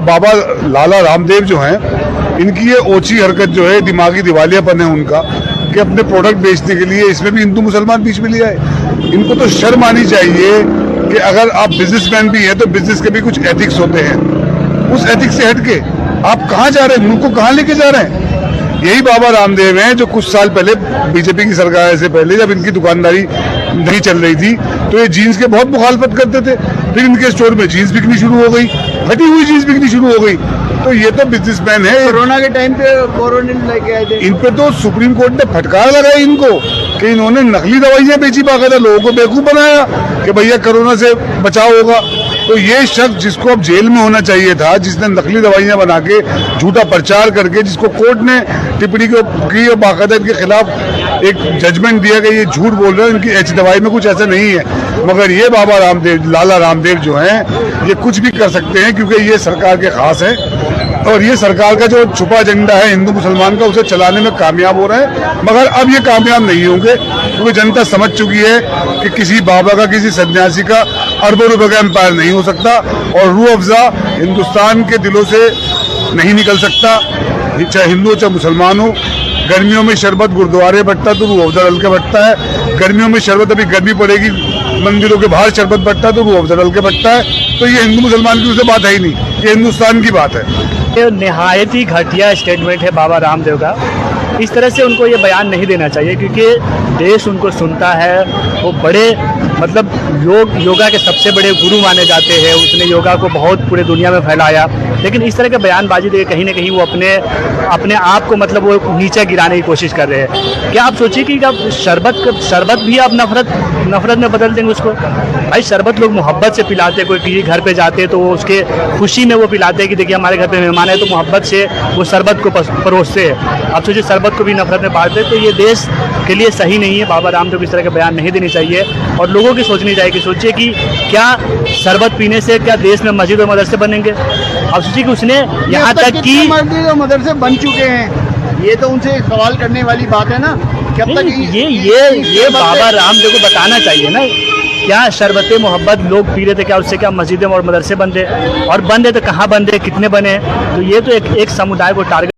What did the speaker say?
बाबा लाला रामदेव जो हैं, इनकी ये ओछी हरकत जो है, दिमागी दिवालियापन है उनका कि अपने प्रोडक्ट बेचने के लिए इसमें भी हिंदू मुसलमान बीच में लिया है। इनको तो शर्म आनी चाहिए कि अगर आप बिजनेसमैन भी हैं तो बिजनेस के भी कुछ एथिक्स होते हैं। उस एथिक्स से हटके आप कहाँ जा रहे हैं, मुल्क को कहाँ लेके जा रहे हैं? यही बाबा रामदेव हैं जो कुछ साल पहले बीजेपी की सरकार से पहले जब इनकी दुकानदारी नहीं चल रही थी तो ये जीन्स के बहुत मुखालफत करते थे। फिर इनके स्टोर में जीन्स बिकनी शुरू हो गई, फटी हुई जीन्स बिकनी शुरू हो गई। तो ये तो बिजनेसमैन है। कोरोना के टाइम पे क्वारंटाइन लेके आए थे। इन पे तो सुप्रीम कोर्ट ने फटकार लगाई इनको कि इन्होंने नकली दवाइयां बेची, बाकायदा लोगों को बेवकूफ बनाया कि भैया कोरोना से बचाव होगा। तो ये शख्स जिसको अब जेल में होना चाहिए था, जिसने नकली दवाइयां बना के झूठा प्रचार करके, जिसको कोर्ट ने टिप्पणी की और बाकायदा इनके खिलाफ एक जजमेंट दिया कि ये झूठ बोल रहे हैं, इनकी एच दवाई में कुछ ऐसा नहीं है। मगर ये बाबा रामदेव, लाला रामदेव जो हैं, ये कुछ भी कर सकते हैं क्योंकि ये सरकार के खास है और ये सरकार का जो छुपा एजेंडा है हिंदू मुसलमान का, उसे चलाने में कामयाब हो रहे हैं। मगर अब ये कामयाब नहीं होंगे क्योंकि जनता समझ चुकी है कि किसी बाबा का, किसी सन्यासी का अरबों रुपए का एम्पायर नहीं हो सकता और रूह अफ़ज़ा हिंदुस्तान के दिलों से नहीं निकल सकता, चाहे हिंदू हो चाहे मुसलमान हो। गर्मियों में शरबत गुरुद्वारे बंटता है तो रूह अफ़ज़ा डल के बंटता है। गर्मियों में शरबत, अभी गर्मी पड़ेगी, मंदिरों के बाहर शरबत बंटता है तो रूह अफ़ज़ा डल के बंटता है। तो ये हिंदू मुसलमान की उसे बात है ही नहीं, ये हिंदुस्तान की बात है। ये निहायत ही घटिया स्टेटमेंट है बाबा रामदेव का। इस तरह से उनको ये बयान नहीं देना चाहिए क्योंकि देश उनको सुनता है। वो बड़े मतलब योगा के सबसे बड़े गुरु माने जाते हैं। उसने योगा को बहुत पूरे दुनिया में फैलाया, लेकिन इस तरह के बयानबाजी देके कहीं ना कहीं वो अपने आप को मतलब वो नीचे गिराने की कोशिश कर रहे हैं। क्या आप सोचिए कि अब शरबत भी आप नफरत में बदल देंगे उसको? भाई शरबत लोग मोहब्बत से पिलाते, कोई किसी घर पे जाते तो वो उसके खुशी में वो पिलाते कि देखिए हमारे घर पे मेहमान है, तो मोहब्बत से वो शरबत को परोसते हैं। आप सोचिए शरबत को भी नफरत में बांटते, तो ये देश के लिए सही नहीं है। बाबा रामदेव को इस तरह के बयान नहीं देने चाहिए और लोगों की सोचनी चाहिए कि सोचिए कि क्या शरबत पीने से क्या देश में मस्जिद और मदरसे बनेंगे? आप सोचिए कि उसने यहाँ तक कि मस्जिद और मदरसे बन चुके हैं, ये तो उनसे सवाल करने वाली बात है ना। कब तक ये बाबा रामदेव को बताना चाहिए ना, क्या शरबत मोहब्बत लोग पी रहे थे, क्या उससे क्या मस्जिदें और मदरसे बंदे, और बंदे तो कहाँ बंदे, कितने बने? तो ये तो एक समुदाय को टारगेट